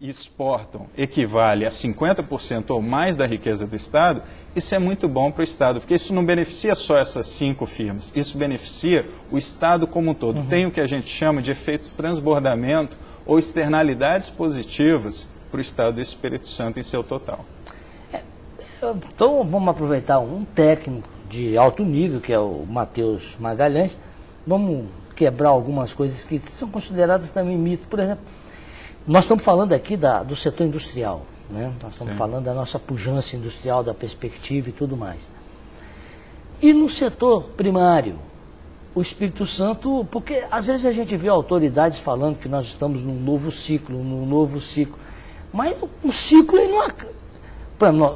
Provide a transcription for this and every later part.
e exportam equivale a 50% ou mais da riqueza do Estado, isso é muito bom para o Estado, porque isso não beneficia só essas 5 firmas, isso beneficia o Estado como um todo. Tem o que a gente chama de efeitos de transbordamento ou externalidades positivas para o Estado do Espírito Santo em seu total. Então vamos aproveitar um técnico de alto nível, que é o Matheus Magalhães, vamos quebrar algumas coisas que são consideradas também mito. Por exemplo, nós estamos falando aqui do setor industrial, né? Nós estamos falando da nossa pujança industrial, da perspectiva e tudo mais. E no setor primário, o Espírito Santo, porque às vezes a gente vê autoridades falando que nós estamos num novo ciclo, mas o ciclo ele não...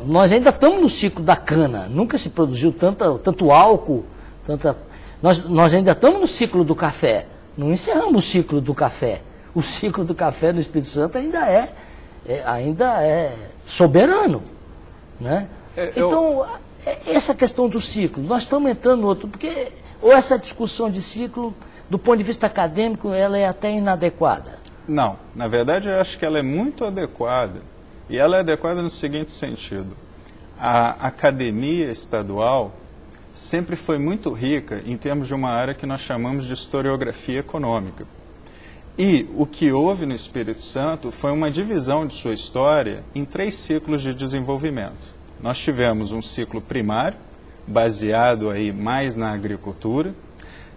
Nós ainda estamos no ciclo da cana, nunca se produziu tanto álcool, nós ainda estamos no ciclo do café, não encerramos o ciclo do café. O ciclo do café no Espírito Santo ainda é soberano, né? Então, essa questão do ciclo, nós estamos entrando no outro, porque ou essa discussão de ciclo, do ponto de vista acadêmico, ela é até inadequada? Não, na verdade eu acho que ela é muito adequada, e ela é adequada no seguinte sentido: a academia estadual sempre foi muito rica em termos de uma área que nós chamamos de historiografia econômica. E o que houve no Espírito Santo foi uma divisão de sua história em 3 ciclos de desenvolvimento. Nós tivemos um ciclo primário, baseado aí mais na agricultura.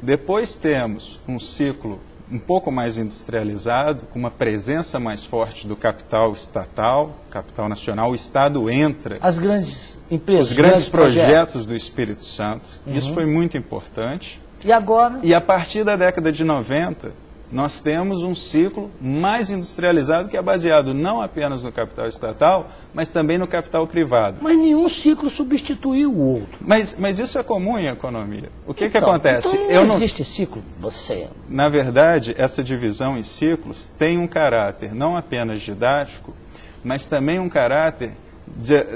Depois temos um ciclo um pouco mais industrializado, com uma presença mais forte do capital estatal, capital nacional. O Estado entra... As grandes empresas, os grandes projetos do Espírito Santo. Isso foi muito importante. E agora? E a partir da década de 90... nós temos um ciclo mais industrializado que é baseado não apenas no capital estatal, mas também no capital privado. Mas nenhum ciclo substituiu o outro. Mas isso é comum em economia. O que acontece? Então não existe ciclo, Na verdade, essa divisão em ciclos tem um caráter não apenas didático, mas também um caráter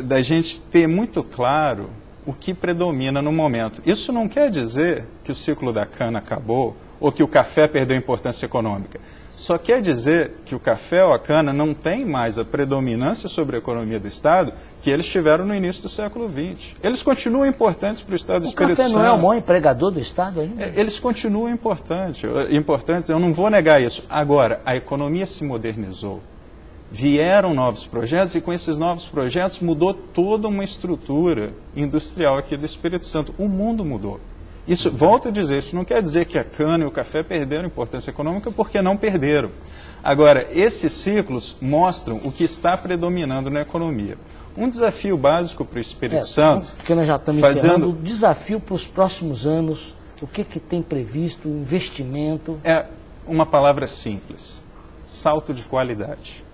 da gente ter muito claro o que predomina no momento. Isso não quer dizer que o ciclo da cana acabou, ou que o café perdeu importância econômica. Só quer dizer que o café ou a cana não tem mais a predominância sobre a economia do Estado que eles tiveram no início do século XX. Eles continuam importantes para o Estado do Espírito Santo. O café não é o maior empregador do Estado ainda? Eles continuam importantes, eu não vou negar isso. Agora, a economia se modernizou. Vieram novos projetos e com esses novos projetos mudou toda uma estrutura industrial aqui do Espírito Santo. O mundo mudou. Isso, volto a dizer, isso não quer dizer que a cana e o café perderam importância econômica, porque não perderam. Agora, esses ciclos mostram o que está predominando na economia. Um desafio básico para o Espírito Santo... Porque nós já estamos encerrando o desafio para os próximos anos, o que tem previsto, investimento... É uma palavra simples: salto de qualidade.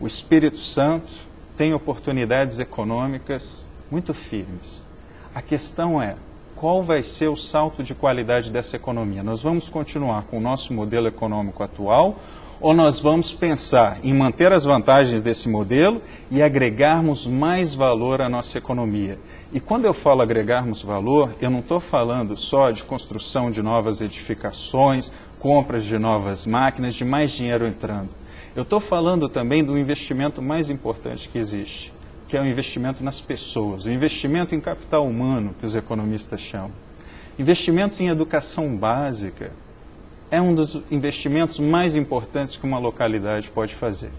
O Espírito Santo tem oportunidades econômicas muito firmes. A questão é: qual vai ser o salto de qualidade dessa economia? Nós vamos continuar com o nosso modelo econômico atual ou nós vamos pensar em manter as vantagens desse modelo e agregarmos mais valor à nossa economia? E quando eu falo agregarmos valor, eu não estou falando só de construção de novas edificações, compras de novas máquinas, de mais dinheiro entrando. Eu estou falando também do investimento mais importante que existe, que é o investimento nas pessoas, o investimento em capital humano, que os economistas chamam. Investimentos em educação básica é um dos investimentos mais importantes que uma localidade pode fazer.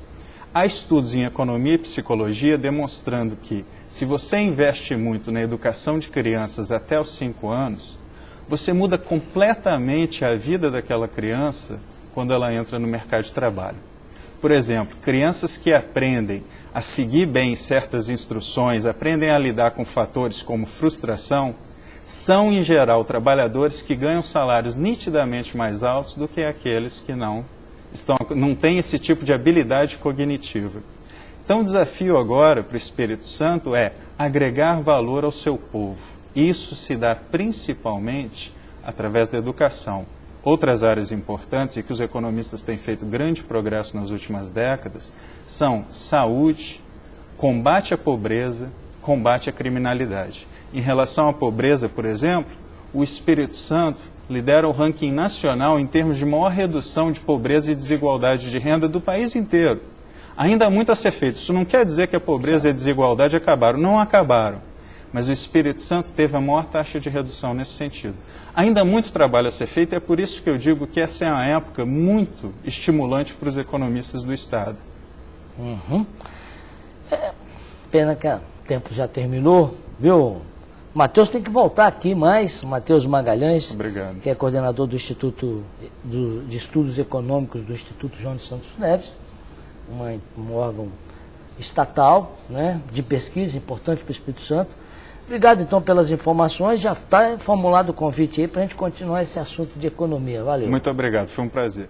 Há estudos em economia e psicologia demonstrando que, se você investe muito na educação de crianças até os 5 anos, você muda completamente a vida daquela criança quando ela entra no mercado de trabalho. Por exemplo, crianças que aprendem a seguir bem certas instruções, aprendem a lidar com fatores como frustração, são, em geral, trabalhadores que ganham salários nitidamente mais altos do que aqueles que não têm esse tipo de habilidade cognitiva. Então, o desafio agora para o Espírito Santo é agregar valor ao seu povo. Isso se dá principalmente através da educação. Outras áreas importantes e que os economistas têm feito grande progresso nas últimas décadas são saúde, combate à pobreza, combate à criminalidade. Em relação à pobreza, por exemplo, o Espírito Santo lidera o ranking nacional em termos de maior redução de pobreza e desigualdade de renda do país inteiro. Ainda há muito a ser feito. Isso não quer dizer que a pobreza e a desigualdade acabaram. Não acabaram. Mas o Espírito Santo teve a maior taxa de redução nesse sentido. Ainda há muito trabalho a ser feito, e é por isso que eu digo que essa é uma época muito estimulante para os economistas do Estado. Pena que o tempo já terminou, viu? O Matheus tem que voltar aqui mais, o Matheus Magalhães, Obrigado. que é coordenador do Instituto de Estudos Econômicos do Instituto João de Santos Neves, um órgão estatal, né, de pesquisa, importante para o Espírito Santo. Obrigado, então, pelas informações. Já está formulado o convite aí para a gente continuar esse assunto de economia. Valeu. Muito obrigado, foi um prazer.